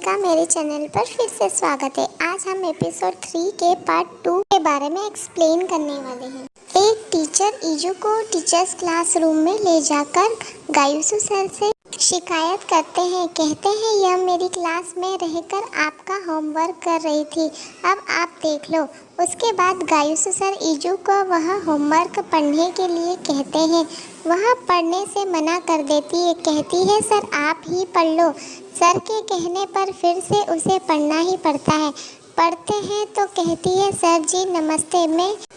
का मेरे चैनल पर फिर से स्वागत है। आज हम एपिसोड 3 के पार्ट 2 के बारे में एक्सप्लेन करने वाले हैं। एक टीचर ईजू को टीचर्स क्लासरूम में ले जाकर गायुसु सर से शिकायत करते हैं। कहते हैं यह मेरी क्लास में रहकर आपका होमवर्क कर रही थी, अब आप देख लो। उसके बाद गायुसु सर ईजू को वह होमवर्क पढ़ने के लिए कहते हैं। वह पढ़ने से मना कर देती है, कहती है सर आप ही पढ़ लो। सर के कहने पर फिर से उसे पढ़ना ही पड़ता है। पढ़ते हैं तो कहती है सर जी नमस्ते,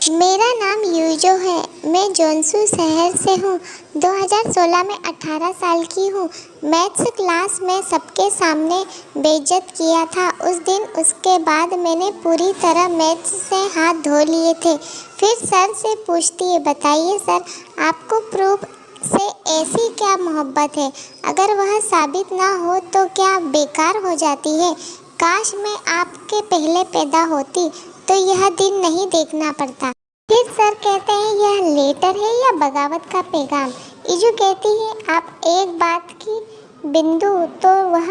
मेरा नाम यूजो है, मैं जोन्सू शहर से हूँ। 2016 में 18 साल की हूँ। मैथ्स क्लास में सबके सामने बेइज्जत किया था उस दिन। उसके बाद मैंने पूरी तरह मैथ्स से हाथ धो लिए थे। फिर सर से पूछती है बताइए सर आपको प्रूफ से ऐसी क्या मोहब्बत है? अगर वह साबित ना हो तो क्या बेकार हो जाती है? काश मैं आपके पहले पैदा होती तो यह दिन नहीं देखना पड़ता। फिर सर कहते हैं यह लेटर है या बगावत का पैगाम? ईजू कहती है आप एक बात की बिंदु तो वह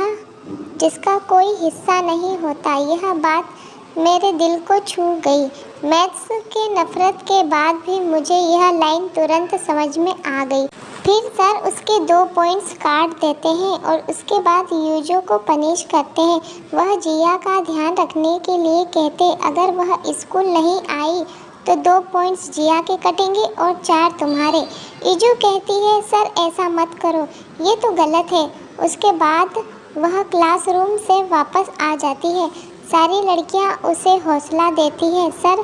जिसका कोई हिस्सा नहीं होता। यह बात मेरे दिल को छू गई। मैथ्स के नफरत के बाद भी मुझे यह लाइन तुरंत समझ में आ गई। फिर सर उसके 2 पॉइंट्स काट देते हैं और उसके बाद यूजो को पनिश करते हैं। वह जिया का ध्यान रखने के लिए कहते अगर वह स्कूल नहीं आई तो 2 पॉइंट्स जिया के कटेंगे और 4 तुम्हारे। ईजू कहती है सर ऐसा मत करो, ये तो गलत है। उसके बाद वह क्लासरूम से वापस आ जाती है। सारी लड़कियां उसे हौसला देती हैं। सर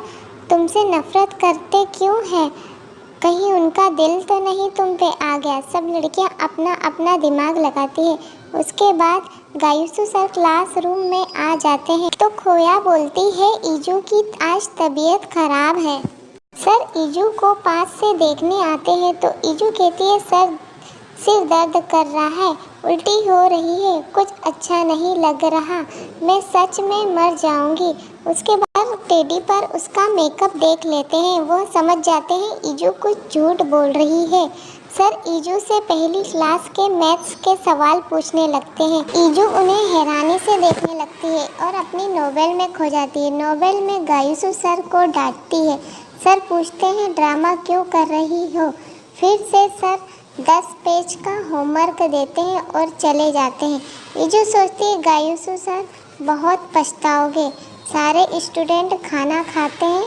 तुमसे नफरत करते क्यों हैं? कहीं उनका दिल तो नहीं तुम पे आ गया? सब लड़कियां अपना अपना दिमाग लगाती है। उसके बाद गायुसु सर क्लासरूम में आ जाते हैं तो खोया बोलती है ईजू की आज तबीयत खराब है। सर ईजू को पास से देखने आते हैं तो ईजू कहती है सर सिर दर्द कर रहा है, उल्टी हो रही है, कुछ अच्छा नहीं लग रहा, मैं सच में मर जाऊंगी। उसके बाद टेडी पर उसका मेकअप देख लेते हैं। वो समझ जाते हैं ईजू कुछ झूठ बोल रही है। सर ईजू से पहली क्लास के मैथ्स के सवाल पूछने लगते हैं। ईजू उन्हें हैरानी से देखने लगती है और अपनी नोवेल में खो जाती है। नोवेल में गायुसु सर को डांटती है। सर पूछते हैं ड्रामा क्यों कर रही हो? फिर से सर 10 पेज का होमवर्क देते हैं और चले जाते हैं। ईजू सोचती है गायुसु सर बहुत पछताओगे। सारे स्टूडेंट खाना खाते हैं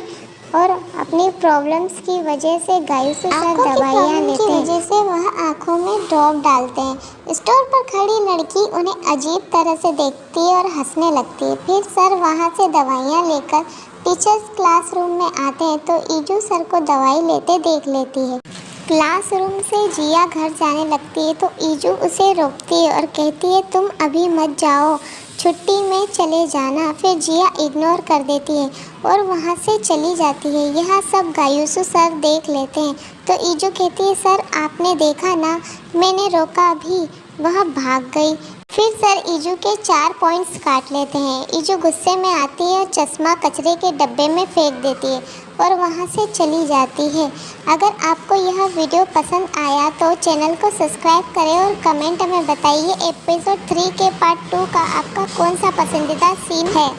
और अपनी प्रॉब्लम्स की वजह से गायुसु सर दवाइयाँ लेते हैं, वजह से वह आँखों में ड्रॉप डालते हैं। स्टोर पर खड़ी लड़की उन्हें अजीब तरह से देखती है और हंसने लगती है। फिर सर वहाँ से दवाइयाँ लेकर टीचर्स क्लासरूम में आते हैं तो ईजू सर को दवाई लेते देख लेती है। क्लासरूम से जिया घर जाने लगती है तो ईजू उसे रोकती है और कहती है तुम अभी मत जाओ, छुट्टी में चले जाना। फिर जिया इग्नोर कर देती है और वहाँ से चली जाती है। यह सब गायुसु सर देख लेते हैं तो ईजू कहती है सर आपने देखा ना, मैंने रोका भी, वह भाग गई। फिर सर ईजू के 4 पॉइंट्स काट लेते हैं। ईजू गुस्से में आती है और चश्मा कचरे के डब्बे में फेंक देती है और वहाँ से चली जाती है। अगर आपको यह वीडियो पसंद आया तो चैनल को सब्सक्राइब करें और कमेंट में बताइए एपिसोड 3 के पार्ट 2 का आपका कौन सा पसंदीदा सीन है।